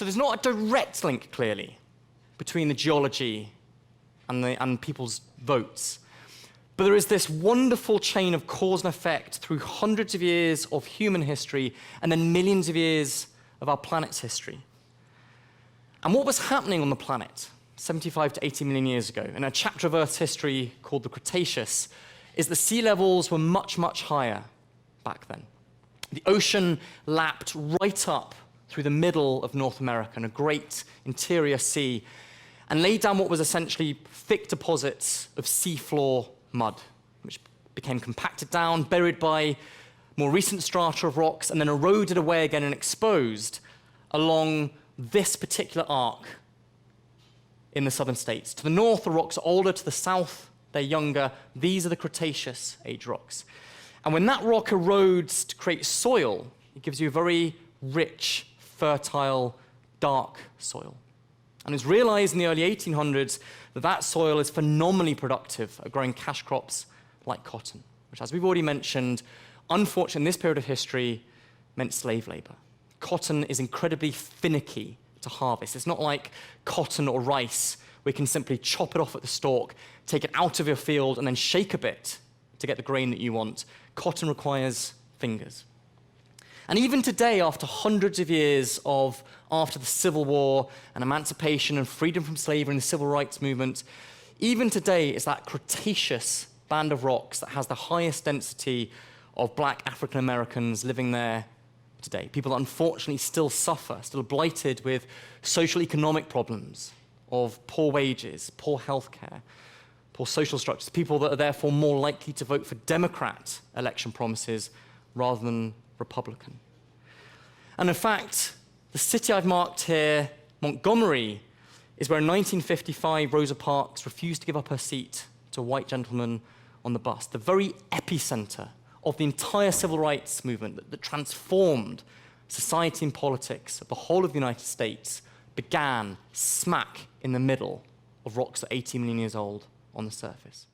So there's not a direct link, clearly, between the geology and people's votes. But there is this wonderful chain of cause and effect through hundreds of years of human history and then millions of years of our planet's history. And what was happening on the planet 75 to 80 million years ago, in a chapter of Earth's history called the Cretaceous, is that sea levels were much, much higher back then. The ocean lapped right up through the middle of North America in a great interior sea and laid down what was essentially thick deposits of seafloor mud, which became compacted down, buried by more recent strata of rocks, and then eroded away again and exposed along this particular arc in the southern states. To the north, the rocks are older. To the south, they're younger. These are the Cretaceous-age rocks. And when that rock erodes to create soil, it gives you a very rich, fertile, dark soil. And it's realized in the early 1800s that that soil is phenomenally productive at growing cash crops like cotton, which, as we've already mentioned, unfortunately in this period of history, meant slave labor. Cotton is incredibly finicky to harvest. It's not like cotton or rice, where you can simply chop it off at the stalk, take it out of your field, and then shake a bit to get the grain that you want. Cotton requires fingers. And even today, after hundreds of years after the Civil War and emancipation and freedom from slavery and the civil rights movement, even today it's that Cretaceous band of rocks that has the highest density of black African Americans living there today. People that unfortunately still suffer, still blighted with social economic problems of poor wages, poor healthcare, poor social structures, people that are therefore more likely to vote for Democrat election promises rather than Republican. And in fact, the city I've marked here, Montgomery, is where in 1955 Rosa Parks refused to give up her seat to a white gentleman on the bus, the very epicenter of the entire civil rights movement that transformed society and politics of the whole of the United States, began smack in the middle of rocks that are 80 million years old on the surface.